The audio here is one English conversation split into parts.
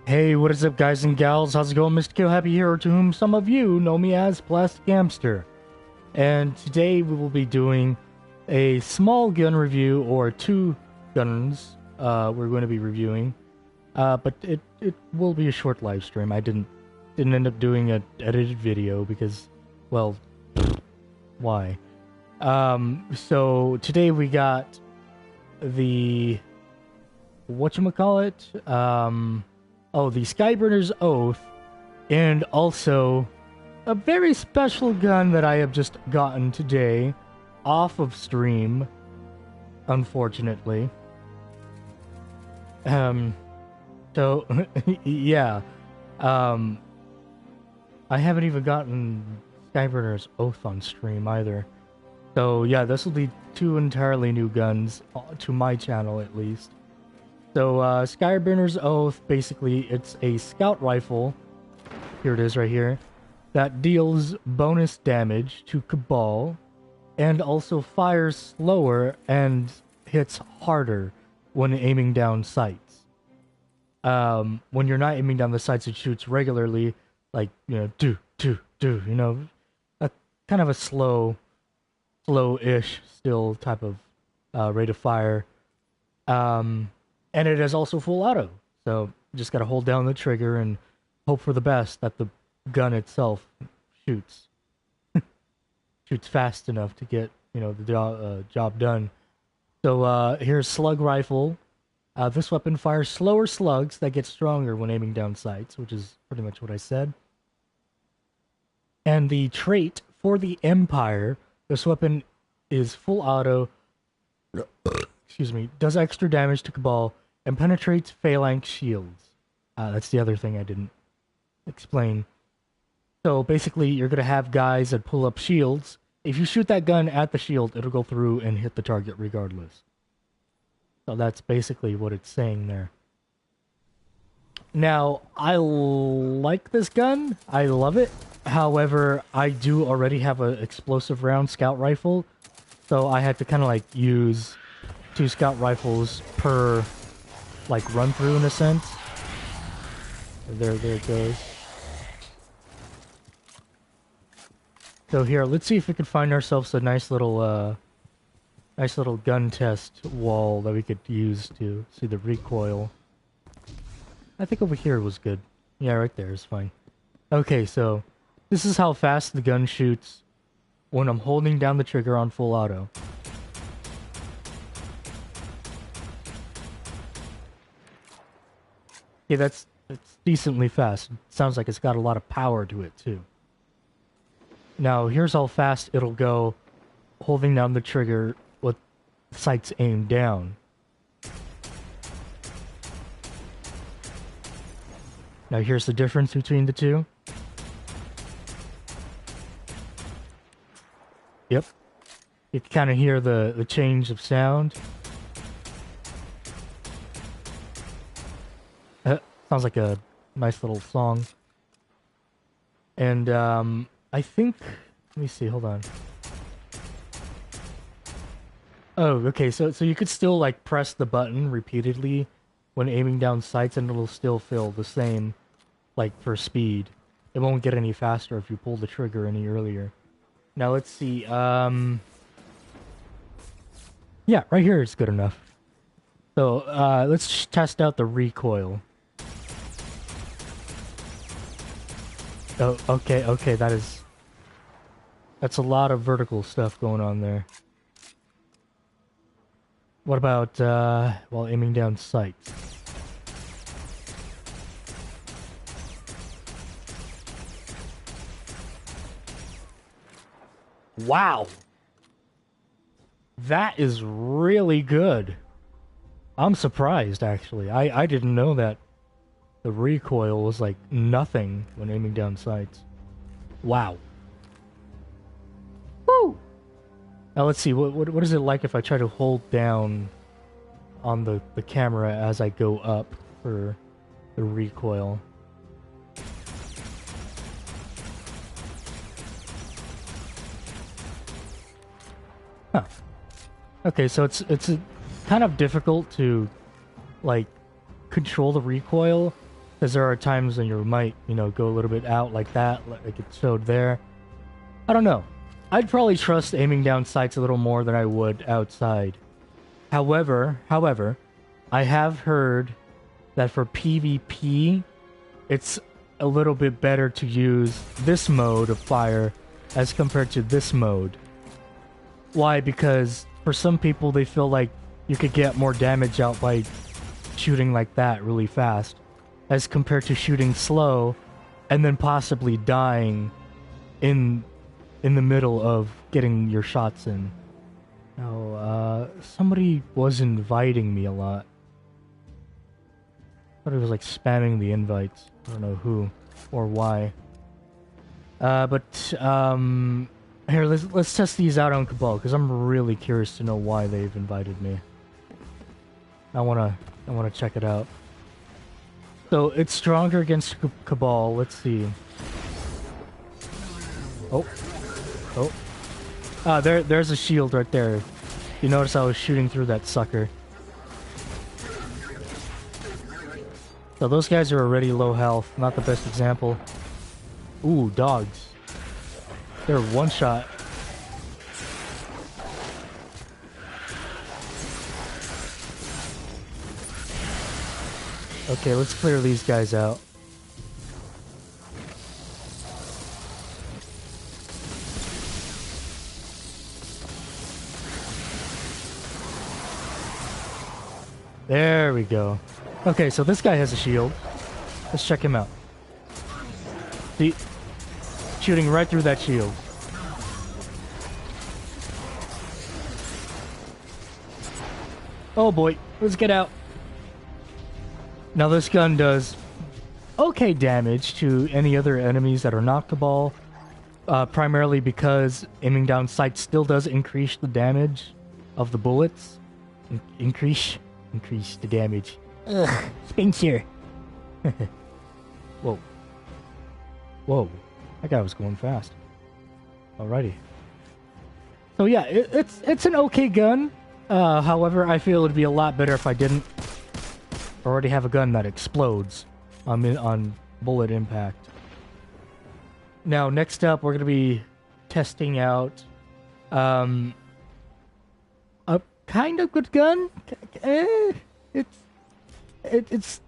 Hey, what is up, guys and gals? How's it going? Mr. Kill Happy here, to whom some of you know me as Plastic Hamster. And today we will be doing a small gun review, or two guns we're going to be reviewing. But it will be a short live stream. I didn't end up doing an edited video because, well, why? So today we got the whatchamacallit? Oh, the Skyburner's Oath, and also a very special gun that I have just gotten today off of stream, unfortunately. So, yeah. I haven't even gotten Skyburner's Oath on stream either. So, yeah, this will be two entirely new guns, to my channel at least. So, Skyburner's Oath, basically, it's a scout rifle, here it is right here, that deals bonus damage to Cabal, and also fires slower and hits harder when aiming down sights. When you're not aiming down the sights, it shoots regularly, like, you know, do, you know, a kind of a slow-ish still type of rate of fire. And it is also full auto, so you just gotta hold down the trigger and hope for the best that the gun itself shoots fast enough to get, you know, the job done. So here's Slug Rifle. This weapon fires slower slugs that get stronger when aiming down sights, which is pretty much what I said. And the trait for the Empire, this weapon is full auto, excuse me, does extra damage to Cabal, and penetrates phalanx shields. That's the other thing I didn't explain. So basically, you're going to have guys that pull up shields. If you shoot that gun at the shield, it'll go through and hit the target regardless. So that's basically what it's saying there. Now, I like this gun. I love it. However, I do already have an explosive round scout rifle. So I had to kind of like use two scout rifles per like run through in a sense. There it goes. So here, let's see if we can find ourselves a nice little gun test wall that we could use to see the recoil. I think over here was good. Yeah, right there is fine. Okay, so this is how fast the gun shoots when I'm holding down the trigger on full auto. Yeah, that's decently fast. It sounds like it's got a lot of power to it, too. Now, here's how fast it'll go holding down the trigger with sights aimed down. Now, here's the difference between the two. Yep. You can kind of hear the change of sound. Sounds like a nice little song. And, I think... Let me see, hold on. Oh, okay, so you could still, like, press the button repeatedly when aiming down sights, and it'll still feel the same, like, for speed. It won't get any faster if you pull the trigger any earlier. Now, let's see, yeah, right here is good enough. So, let's test out the recoil. Oh, okay, that's a lot of vertical stuff going on there. What about, while aiming down sights? Wow! That is really good. I'm surprised, actually. I didn't know that the recoil was like nothing when aiming down sights. Wow. Woo! Now let's see, what is it like if I try to hold down on the camera as I go up for the recoil? Huh. Okay, so it's kind of difficult to like control the recoil Because there are times when you might, go a little bit out like that, like it showed there. I don't know. I'd probably trust aiming down sights a little more than I would outside. However, I have heard that for PvP, it's a little bit better to use this mode of fire as compared to this mode. Why? Because for some people, they feel like you could get more damage out by shooting like that really fast, as compared to shooting slow and then possibly dying in the middle of getting your shots in. Now, somebody was inviting me a lot. I thought it was like spamming the invites. I don't know who or why. Here, let's test these out on Cabal, because I'm really curious to know why they've invited me. I wanna check it out. So it's stronger against Cabal. Let's see. There's a shield right there. You notice I was shooting through that sucker. So those guys are already low health. Not the best example. Ooh, dogs. They're one shot. Okay, let's clear these guys out. There we go. Okay, so this guy has a shield. Let's check him out. See? Shooting right through that shield. Oh boy, let's get out. Now this gun does okay damage to any other enemies that are not Cabal. Primarily because aiming down sight still does increase the damage of the bullets. Increase the damage. Ugh, Spencer. Whoa. Whoa. That guy was going fast. Alrighty. So yeah, it's an okay gun. However, I feel it'd be a lot better if I didn't already have a gun that explodes on bullet impact. Now, next up, we're going to be testing out a kind of good gun. It's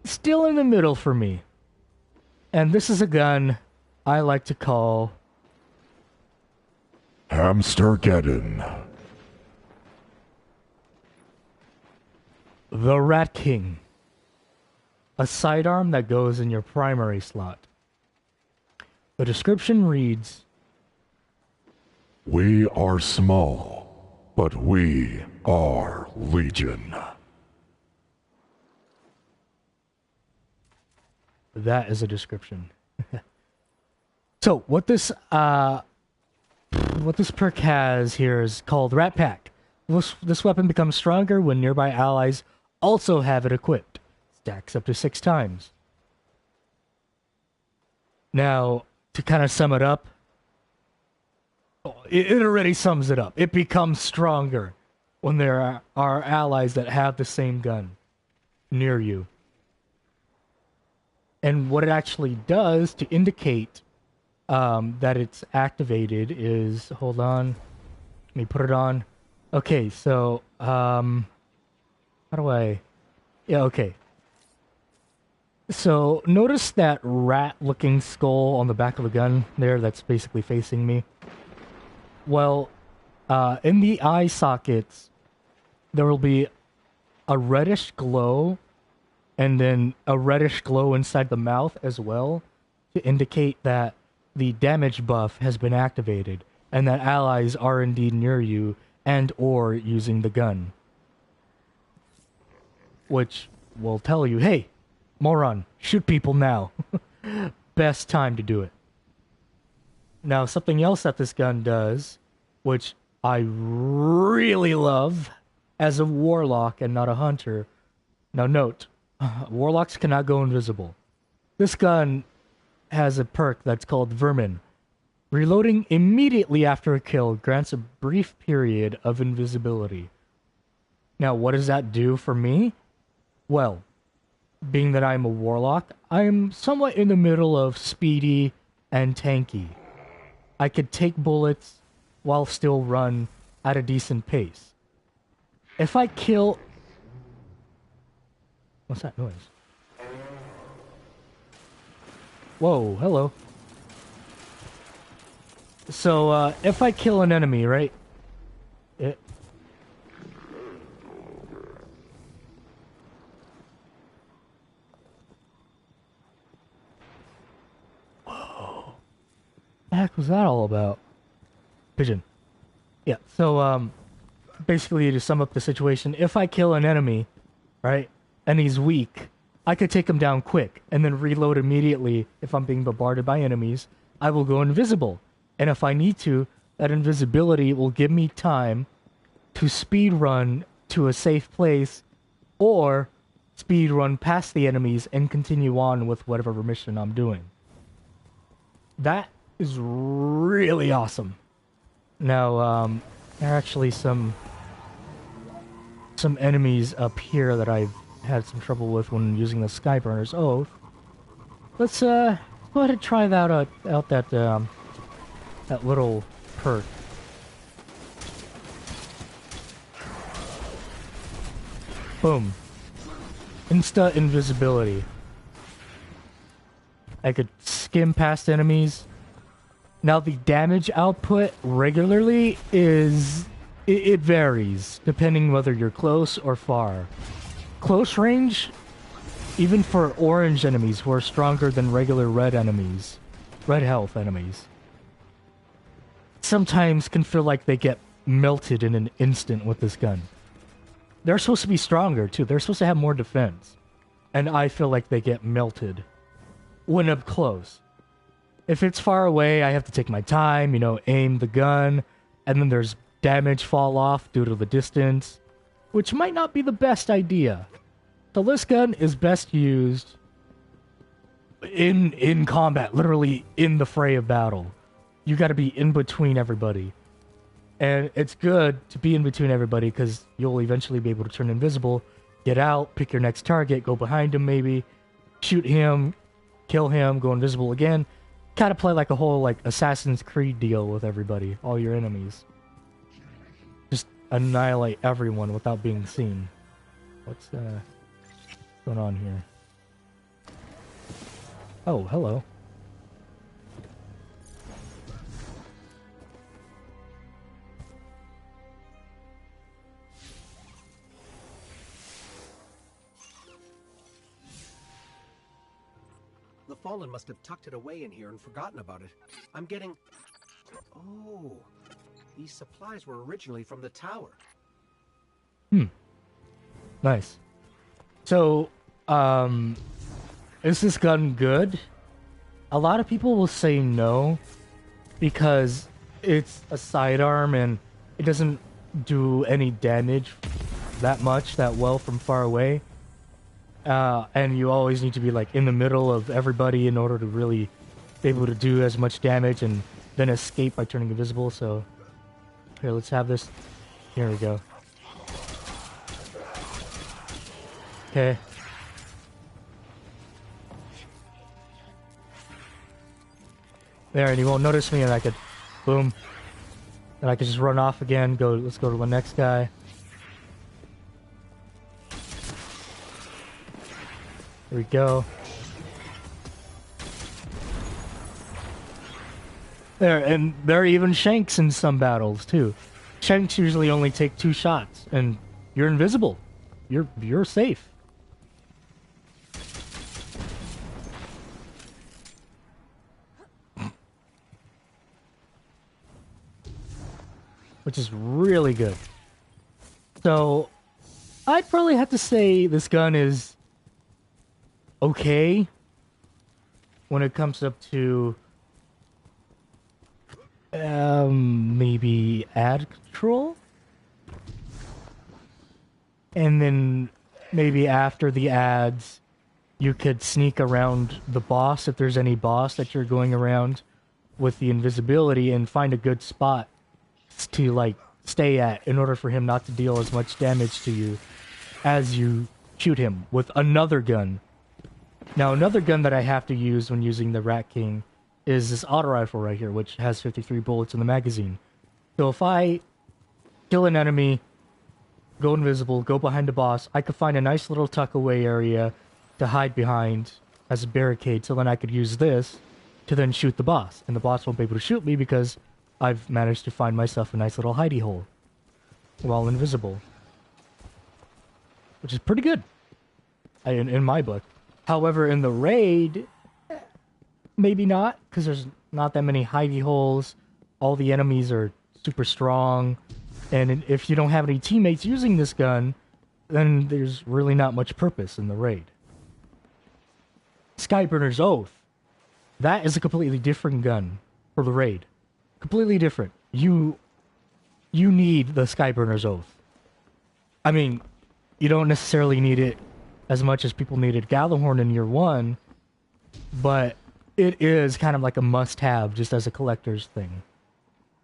still in the middle for me. And this is a gun I like to call Hamster-gedon. the Rat King. A sidearm that goes in your primary slot. The description reads, We are small, but we are legion. That is a description. So, what this perk has here is called Rat Pack. This weapon becomes stronger when nearby allies also have it equipped. Stacks up to 6 times. Now, to kind of sum it up, it already sums it up. It becomes stronger when there are allies that have the same gun near you. And what it actually does to indicate that it's activated is... Hold on. Let me put it on. Okay, so... how do I... Yeah, okay. So, notice that rat-looking skull on the back of the gun there that's basically facing me. Well, in the eye sockets, there will be a reddish glow, and then a reddish glow inside the mouth as well, to indicate that the damage buff has been activated, and that allies are indeed near you and or using the gun. Which will tell you, hey, moron, shoot people now. Best time to do it. Now, something else that this gun does, which I really love as a warlock and not a hunter. Now note, warlocks cannot go invisible. This gun has a perk that's called Vermin. Reloading immediately after a kill grants a brief period of invisibility. Now, what does that do for me? Well, being that I'm a warlock, I'm somewhat in the middle of speedy and tanky. I could take bullets while still run at a decent pace. If I kill... What's that noise? Whoa, hello. So, if I kill an enemy, right? It... Whoa. What the heck was that all about? Pigeon. Yeah, so, basically to sum up the situation, if I kill an enemy, right, and he's weak, I could take him down quick, and then reload immediately if I'm being bombarded by enemies. I will go invisible. And if I need to, that invisibility will give me time to speed run to a safe place, or speed run past the enemies and continue on with whatever mission I'm doing. That is really awesome. Now, there are actually some enemies up here that I've had some trouble with when using the Skyburner's Oath. Let's go ahead and try that out that little perk. Boom. Insta invisibility. I could skim past enemies. Now the damage output regularly is... It varies, depending whether you're close or far. Close range, even for orange enemies who are stronger than regular red enemies, red health enemies, sometimes can feel like they get melted in an instant with this gun. They're supposed to be stronger too, they're supposed to have more defense. And I feel like they get melted when up close. If it's far away, I have to take my time, you know, aim the gun, and then there's damage fall off due to the distance, which might not be the best idea. So this gun is best used in combat, literally in the fray of battle. You gotta be in between everybody. And it's good to be in between everybody because you'll eventually be able to turn invisible, get out, pick your next target, go behind him maybe, shoot him, kill him, go invisible again. Kind of play like a whole like Assassin's Creed deal with everybody, all your enemies. Just annihilate everyone without being seen. What's going on here? Oh, hello. The Fallen must have tucked it away in here and forgotten about it. I'm getting... Oh, these supplies were originally from the tower. Nice. So, is this gun good? A lot of people will say no, because it's a sidearm and it doesn't do any damage that well from far away. And you always need to be like in the middle of everybody in order to really be able to do as much damage and then escape by turning invisible. So here, let's have this. Here we go. Okay. There, and he won't notice me, and I could, boom. And I could just run off again. Let's go to the next guy. Here we go. There, and there are even shanks in some battles too. Shanks usually only take 2 shots, and you're invisible. You're safe. Which is really good. So, I'd probably have to say this gun is okay when it comes up to maybe ad control, and then maybe after the ads you could sneak around the boss if there's any boss that you're going around with the invisibility and find a good spot to like stay at in order for him not to deal as much damage to you as you shoot him with another gun Now, another gun that I have to use when using the Rat King is this auto rifle right here, which has 53 bullets in the magazine. So if I kill an enemy, go invisible, go behind the boss, I could find a nice little tuck away area to hide behind as a barricade, so then I could use this to then shoot the boss. And the boss won't be able to shoot me because I've managed to find myself a nice little hidey hole while invisible. Which is pretty good in my book. However, in the raid, maybe not, because there's not that many hidey holes. All the enemies are super strong. And if you don't have any teammates using this gun, then there's really not much purpose in the raid. Skyburner's Oath. That is a completely different gun for the raid. Completely different. You need the Skyburner's Oath. I mean, you don't necessarily need it as much as people needed Gallahorn in year 1, but it is kind of like a must-have just as a collector's thing.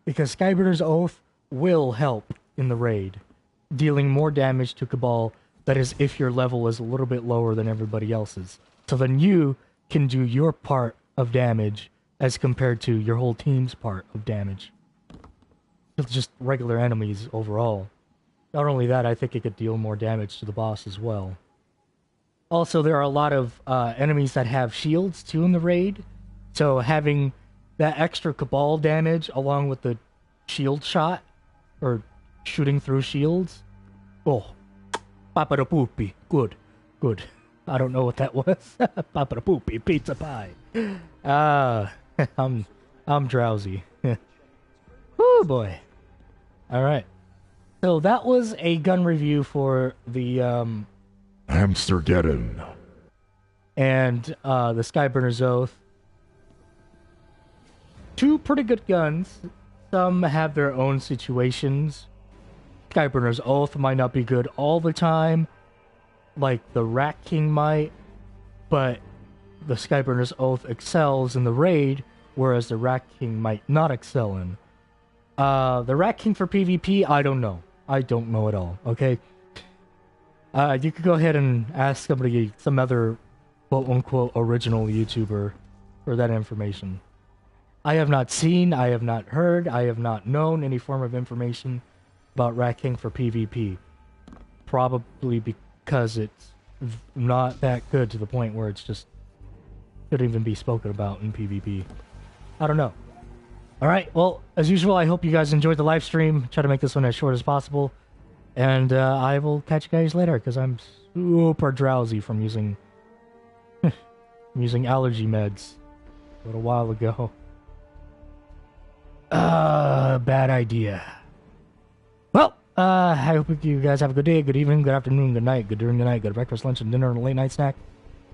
Because Skyburner's Oath will help in the raid, dealing more damage to Cabal, that is if your level is a little bit lower than everybody else's. So then you can do your part of damage as compared to your whole team's part of damage. It's just regular enemies overall. Not only that, I think it could deal more damage to the boss as well. Also, there are a lot of enemies that have shields too in the raid, so having that extra Cabal damage along with the shield shot, or shooting through shields, oh, papa da poopy, good, good. I don't know what that was. Papa da poopy, pizza pie. I'm drowsy. Oh boy. All right. So that was a gun review for the Hamster-gedon. And the Skyburner's Oath. Two pretty good guns. Some have their own situations. Skyburner's Oath might not be good all the time, like the Rat King might, but the Skyburner's Oath excels in the raid, whereas the Rat King might not excel in. The Rat King for PvP, I don't know. I don't know at all, okay? You could go ahead and ask somebody, some other quote-unquote original YouTuber for that information. I have not seen, I have not heard, I have not known any form of information about Rat King for PvP. Probably because it's not that good to the point where it's just couldn't even be spoken about in PvP. I don't know. Alright, well, as usual, I hope you guys enjoyed the live stream. Try to make this one as short as possible. And I will catch you guys later, because I'm super drowsy from using using allergy meds a little while ago. Bad idea. Well, I hope you guys have a good day, good evening, good afternoon, good night, good during the night, good breakfast, lunch, and dinner, and a late night snack.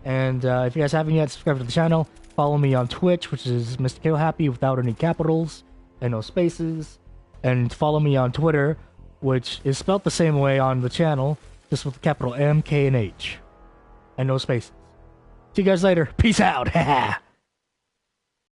And if you guys haven't yet, subscribe to the channel. Follow me on Twitch, which is Mr. Kill Happy without any capitals and no spaces. And follow me on Twitter, which is spelt the same way on the channel, just with the capital M, K, and H. And no spaces. See you guys later. Peace out.